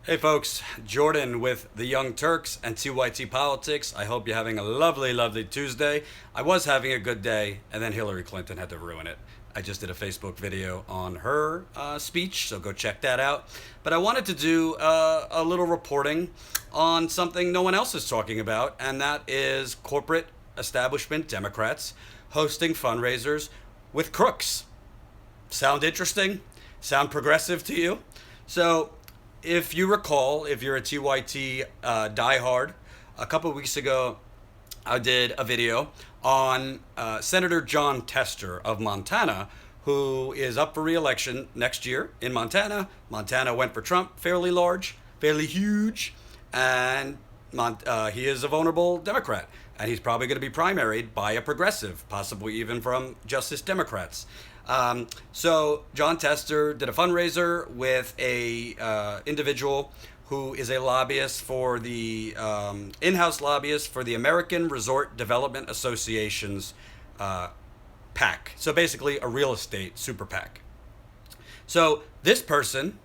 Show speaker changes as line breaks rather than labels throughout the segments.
Hey folks, Jordan with the Young Turks and TYT Politics. I hope you're having a lovely, lovely Tuesday. I was having a good day, and then Hillary Clinton had to ruin it. I just did a Facebook video on her speech, so go check that out. But I wanted to do a little reporting on something no one else is talking about, and that is corporate establishment Democrats hosting fundraisers with crooks. Sound interesting? Sound progressive to you? So, if you recall, if you're a TYT diehard, a couple of weeks ago, I did a video on Senator Jon Tester of Montana, who is up for re-election next year in Montana. Montana went for Trump, fairly large, fairly huge, and he is a vulnerable Democrat, and he's probably going to be primaried by a progressive, possibly even from Justice Democrats. So Jon Tester did a fundraiser with a individual who is a lobbyist for the in-house lobbyist for the American Resort Development Association's PAC. So basically a real estate super PAC. So this person,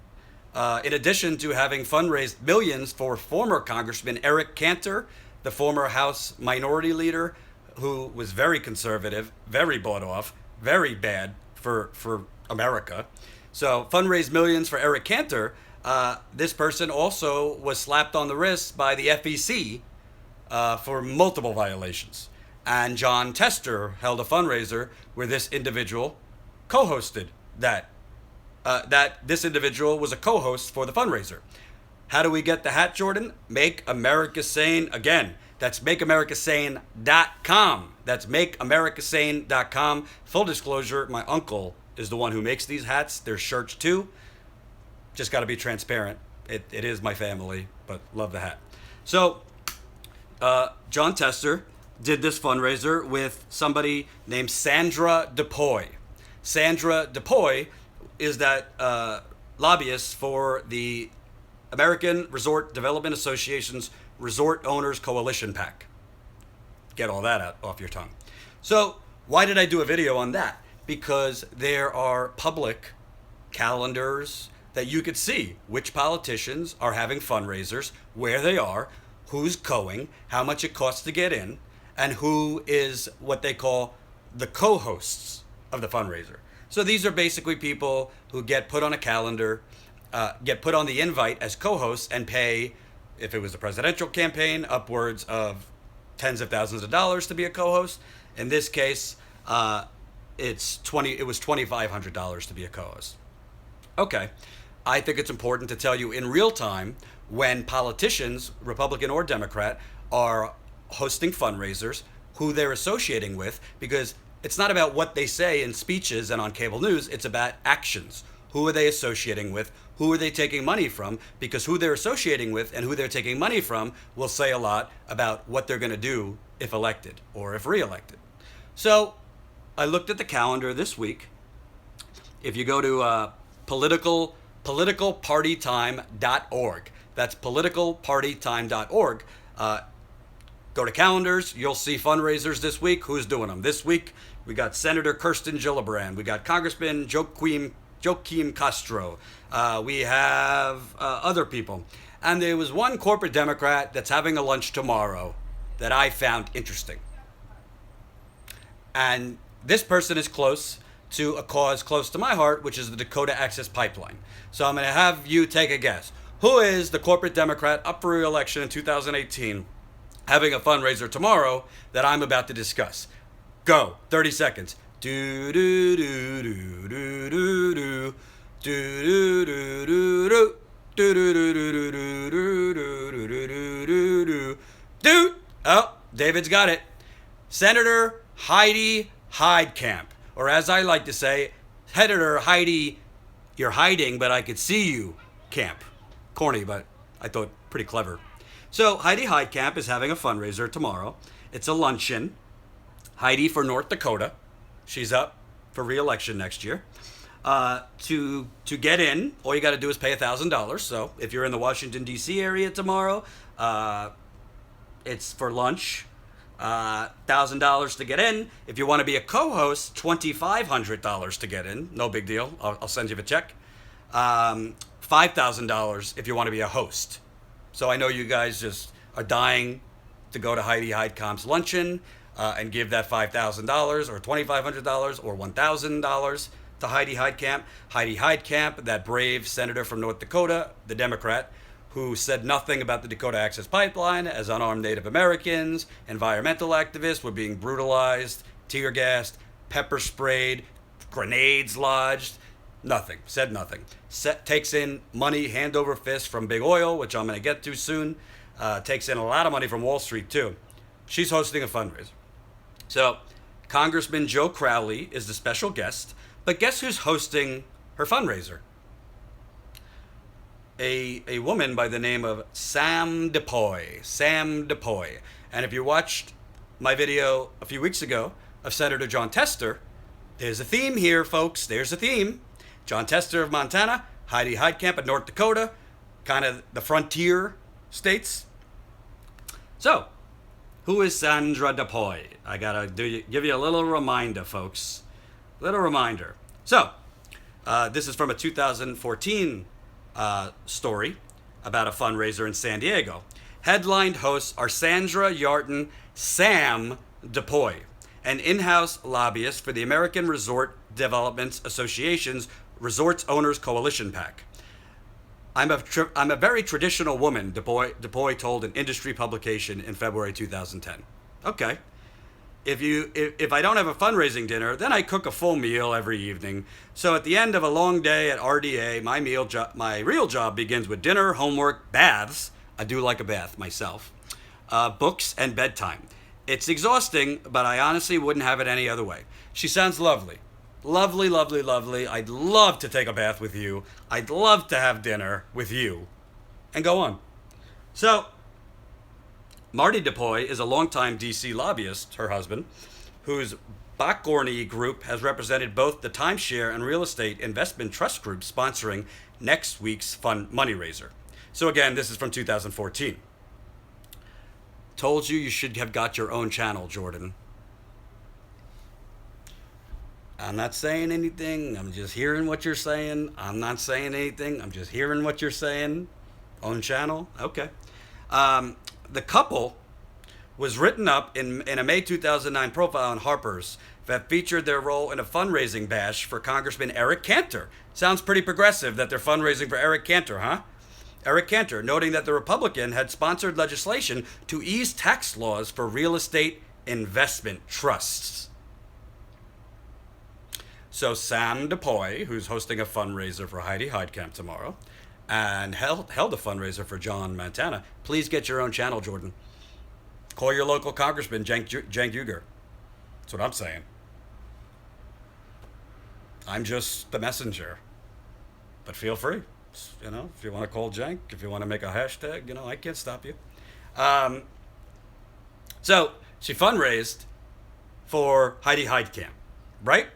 in addition to having fundraised millions for former Congressman Eric Cantor, the former House Minority Leader, who was very conservative, very bought off, very bad for America. So fundraised millions for Eric Cantor. This person also was slapped on the wrist by the FEC for multiple violations. And Jon Tester held a fundraiser where this individual co-hosted that. This individual was a co-host for the fundraiser. How do we get the hat, Jordan? Make America Sane again. That's makeamericasane.com. That's makeamericasane.com. Full disclosure, my uncle is the one who makes these hats. They're shirts too. Just got to be transparent. It is my family, but love the hat. So, Jon Tester did this fundraiser with somebody named Sandra DePoy. Sandra DePoy is that lobbyist for the American Resort Development Association's Resort Owners Coalition PAC. Get all that out off your tongue. So, why did I do a video on that? Because there are public calendars that you could see which politicians are having fundraisers, where they are, who's going, how much it costs to get in, and who is what they call the co-hosts of the fundraiser. So these are basically people who get put on a calendar, get put on the invite as co-hosts and pay, if it was a presidential campaign, upwards of tens of thousands of dollars to be a co-host. In this case, it was $2,500 to be a co-host. Okay, I think it's important to tell you in real time when politicians, Republican or Democrat, are hosting fundraisers, who they're associating with, because it's not about what they say in speeches and on cable news, it's about actions. Who are they associating with? Who are they taking money from? Because who they're associating with and who they're taking money from will say a lot about what they're going to do if elected or if re-elected. So I looked at the calendar this week. If you go to politicalpartytime.org, that's politicalpartytime.org, go to calendars, you'll see fundraisers this week. Who's doing them? This week, we got Senator Kirsten Gillibrand. We got Congressman Joaquim Castro. We have other people. And there was one corporate Democrat that's having a lunch tomorrow that I found interesting. And this person is close to a cause close to my heart, which is the Dakota Access Pipeline. So I'm going to have you take a guess. Who is the corporate Democrat up for re-election in 2018 having a fundraiser tomorrow that I'm about to discuss? Go. 30 seconds. Do do do do do do do do do do do do do do do do. Oh, David's got it. Senator Heidi Heitkamp, or as I like to say, Senator Heidi, you're hiding, but I could see you, camp. Corny, but I thought pretty clever. So Heidi Heitkamp is having a fundraiser tomorrow. It's a luncheon. Heidi for North Dakota. She's up for re-election next year. To get in, all you got to do is pay $1,000. So if you're in the Washington, D.C. area tomorrow, it's for lunch. $1,000 to get in. If you want to be a co-host, $2,500 to get in. No big deal. I'll send you the check. $5,000 if you want to be a host. So I know you guys just are dying to go to Heidi Heidkamp's luncheon and give that $5,000 or $2,500 or $1,000 to Heidi Heidkamp. Heidi Heidkamp, that brave senator from North Dakota, the Democrat, who said nothing about the Dakota Access Pipeline as unarmed Native Americans, environmental activists were being brutalized, tear gassed, pepper sprayed, grenades lodged. Nothing. Said nothing. Takes in money hand over fist from big oil, which I'm going to get to soon. Takes in a lot of money from Wall Street, too. She's hosting a fundraiser. So, Congressman Joe Crowley is the special guest, but guess who's hosting her fundraiser? A woman by the name of Sam DePoy. Sam DePoy. And if you watched my video a few weeks ago of Senator John Tester, there's a theme here, folks. There's a theme. John Tester of Montana, Heidi Heidkamp of North Dakota, kind of the frontier states. So, who is Sandra DePoy? I gotta give you a little reminder, folks. Little reminder. So, this is from a 2014 story about a fundraiser in San Diego. Headlined hosts are Sandra Yarton, Sam DePoy, an in-house lobbyist for the American Resort Development Association's Resorts Owners Coalition PAC. I'm a very traditional woman, DePoy told an industry publication in February 2010. Okay. If I don't have a fundraising dinner, then I cook a full meal every evening. So at the end of a long day at RDA, my real job begins with dinner, homework, baths. I do like a bath myself. Books and bedtime. It's exhausting, but I honestly wouldn't have it any other way. She sounds lovely. Lovely, lovely, lovely. I'd love to take a bath with you. I'd love to have dinner with you. And go on. So, Marty DePoy is a longtime D.C. lobbyist, her husband, whose Bach-Gorney group has represented both the timeshare and real estate investment trust group sponsoring next week's money raiser. So again, this is from 2014. Told you should have got your own channel, Jordan. I'm not saying anything. I'm just hearing what you're saying. I'm not saying anything. I'm just hearing what you're saying. Own channel? Okay. The couple was written up in a May 2009 profile on Harper's that featured their role in a fundraising bash for Congressman Eric Cantor. Sounds pretty progressive that they're fundraising for Eric Cantor, huh? Eric Cantor, noting that the Republican had sponsored legislation to ease tax laws for real estate investment trusts. So Sam DePoy, who's hosting a fundraiser for Heidi Heidkamp tomorrow, and held a fundraiser for John Montana. Please get your own channel, Jordan. Call your local congressman, Cenk Uygur. That's what I'm saying. I'm just the messenger. But feel free. You know, if you want to call Cenk, if you want to make a hashtag, you know, I can't stop you. So she fundraised for Heidi Heidkamp, right?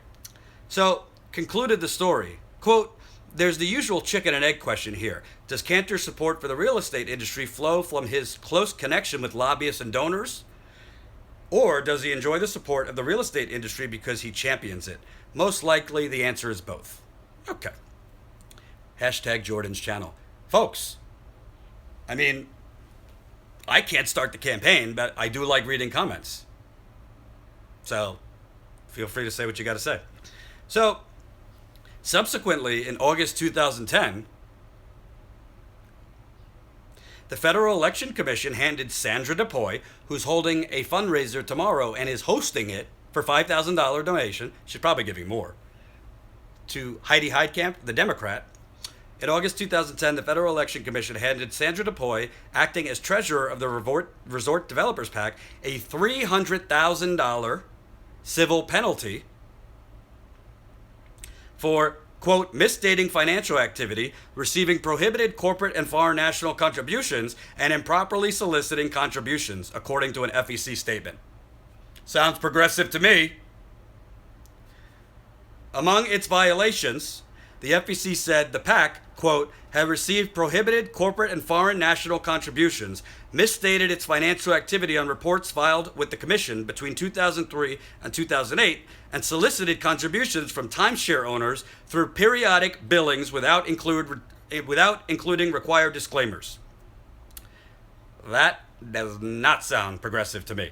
So concluded the story, quote, there's the usual chicken and egg question here. Does Cantor's support for the real estate industry flow from his close connection with lobbyists and donors? Or does he enjoy the support of the real estate industry because he champions it? Most likely the answer is both. Okay. Hashtag Jordan's channel. Folks, I mean, I can't start the campaign, but I do like reading comments. So feel free to say what you got to say. So, subsequently, in August 2010, the Federal Election Commission handed Sandra DePoy, who's holding a fundraiser tomorrow and is hosting it for $5,000 donation, she's probably giving more, to Heidi Heidkamp, the Democrat. In August 2010, the Federal Election Commission handed Sandra DePoy, acting as treasurer of the Resort Developers PAC, a $300,000 civil penalty for, quote, misstating financial activity, receiving prohibited corporate and foreign national contributions, and improperly soliciting contributions, according to an FEC statement. Sounds progressive to me. Among its violations, the FEC said the PAC, quote, had received prohibited corporate and foreign national contributions, misstated its financial activity on reports filed with the Commission between 2003 and 2008, and solicited contributions from timeshare owners through periodic billings without without including required disclaimers. That does not sound progressive to me.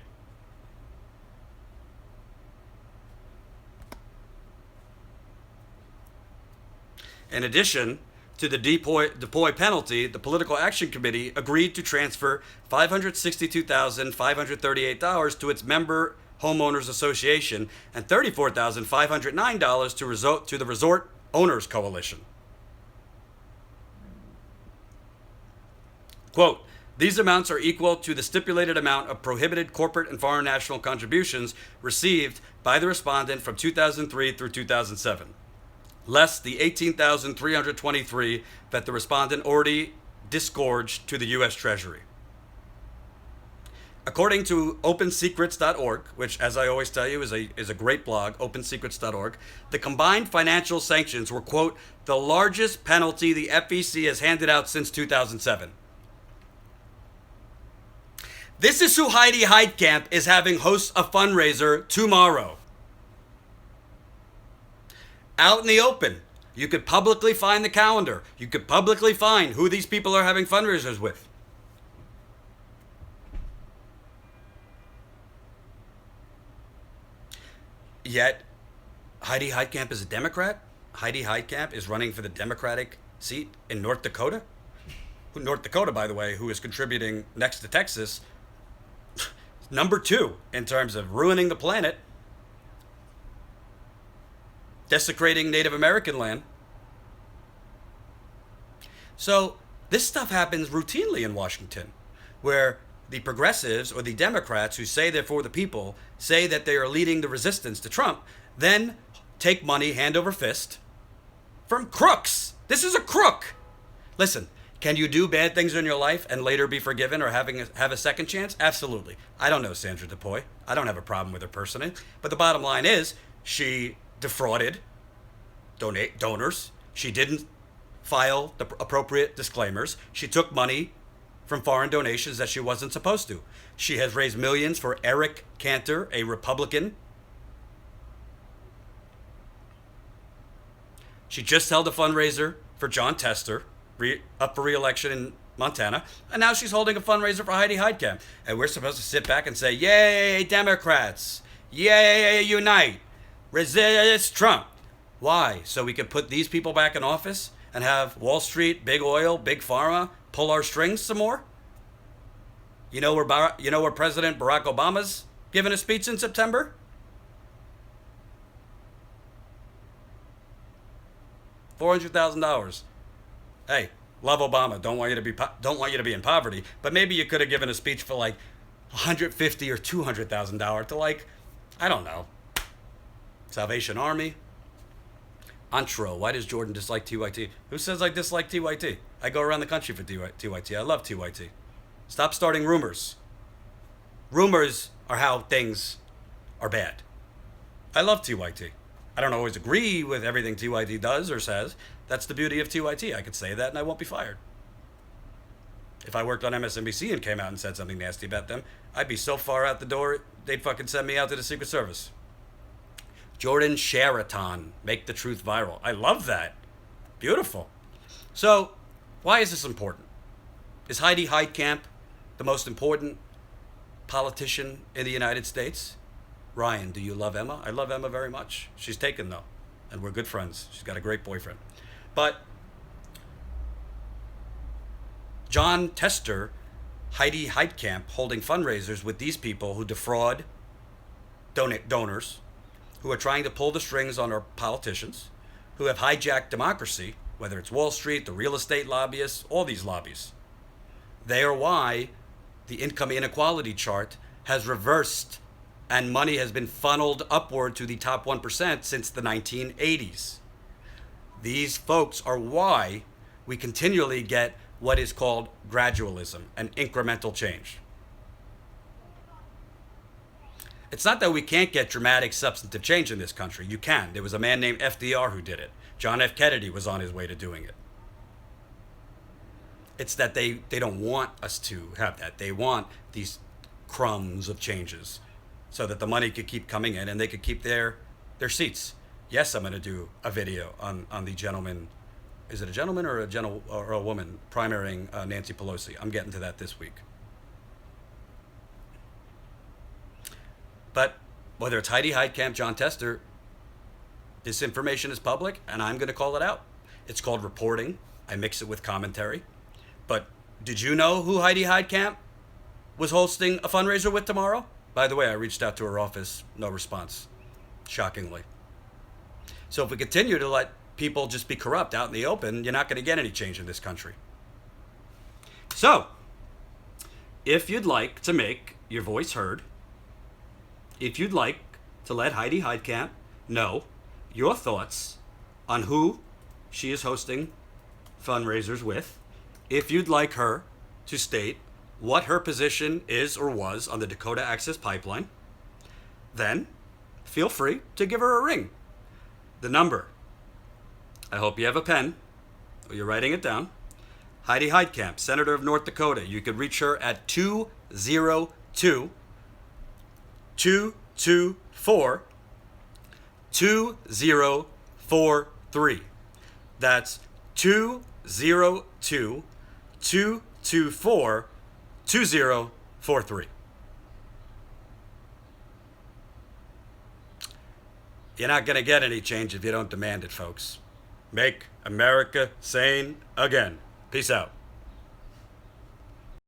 In addition to the depoy penalty, the Political Action Committee agreed to transfer $562,538 to its member homeowners association and $34,509 to the Resort Owners Coalition. Quote, these amounts are equal to the stipulated amount of prohibited corporate and foreign national contributions received by the respondent from 2003 through 2007, less the $18,323 that the respondent already disgorged to the U.S. Treasury. According to OpenSecrets.org, which, as I always tell you, is a great blog, OpenSecrets.org, the combined financial sanctions were, quote, the largest penalty the FEC has handed out since 2007. This is who Heidi Heitkamp is having host a fundraiser tomorrow. Out in the open. You could publicly find the calendar. You could publicly find who these people are having fundraisers with. Yet, Heidi Heitkamp is a Democrat. Heidi Heitkamp is running for the Democratic seat in North Dakota. North Dakota, by the way, who is contributing next to Texas, number 2 in terms of ruining the planet, desecrating Native American land. So this stuff happens routinely in Washington, where the progressives or the Democrats who say they're for the people, say that they are leading the resistance to Trump, then take money hand over fist from crooks. This is a crook. Listen, can you do bad things in your life and later be forgiven or have a second chance? Absolutely. I don't know Sandra DePoy. I don't have a problem with her personally. But the bottom line is she defrauded donors. She didn't file the appropriate disclaimers. She took money from foreign donations that she wasn't supposed to. She has raised millions for Eric Cantor, a Republican. She just held a fundraiser for John Tester, up for re-election in Montana, and now she's holding a fundraiser for Heidi Heitkamp. And we're supposed to sit back and say, yay, Democrats! Yay, unite! Resist Trump! Why? So we can put these people back in office and have Wall Street, big oil, big pharma pull our strings some more? You know where President Barack Obama's giving a speech in September? $400,000. Hey, love Obama. Don't want you to be in poverty. But maybe you could have given a speech for like $150,000 or $200,000 to, like, I don't know, Salvation Army. Antro. Why does Jordan dislike TYT? Who says I dislike TYT? I go around the country for TYT. I love TYT. Stop starting rumors. Rumors are how things are bad. I love TYT. I don't always agree with everything TYT does or says. That's the beauty of TYT. I could say that and I won't be fired. If I worked on MSNBC and came out and said something nasty about them, I'd be so far out the door, they'd fucking send me out to the Secret Service. Jordan Sheraton, make the truth viral. I love that. Beautiful. So, why is this important? Is Heidi Heitkamp the most important politician in the United States? Ryan, do you love Emma? I love Emma very much. She's taken, though, and we're good friends. She's got a great boyfriend. But John Tester, Heidi Heitkamp, holding fundraisers with these people who defraud donors, who are trying to pull the strings on our politicians, who have hijacked democracy, whether it's Wall Street, the real estate lobbyists, all these lobbies. They are why the income inequality chart has reversed and money has been funneled upward to the top 1% since the 1980s. These folks are why we continually get what is called gradualism and incremental change. It's not that we can't get dramatic substantive change in this country. You can. There was a man named FDR who did it. John F. Kennedy was on his way to doing it. It's that they don't want us to have that. They want these crumbs of changes so that the money could keep coming in and they could keep their seats. Yes, I'm going to do a video on the gentleman is it a gentleman or a woman primarying Nancy Pelosi? I'm getting to that this week. But whether it's Heidi Heitkamp, John Tester, this information is public, and I'm going to call it out. It's called reporting. I mix it with commentary. But did you know who Heidi Heitkamp was hosting a fundraiser with tomorrow? By the way, I reached out to her office. No response. Shockingly. So if we continue to let people just be corrupt out in the open, you're not going to get any change in this country. So, if you'd like to make your voice heard, if you'd like to let Heidi Heitkamp know your thoughts on who she is hosting fundraisers with, if you'd like her to state what her position is or was on the Dakota Access Pipeline, then feel free to give her a ring. The number, I hope you have a pen or you're writing it down. Heidi Heitkamp, Senator of North Dakota. You could reach her at 202-224-2043. That's 202-224-2043. You're not going to get any change if you don't demand it, folks. Make America sane again. Peace out.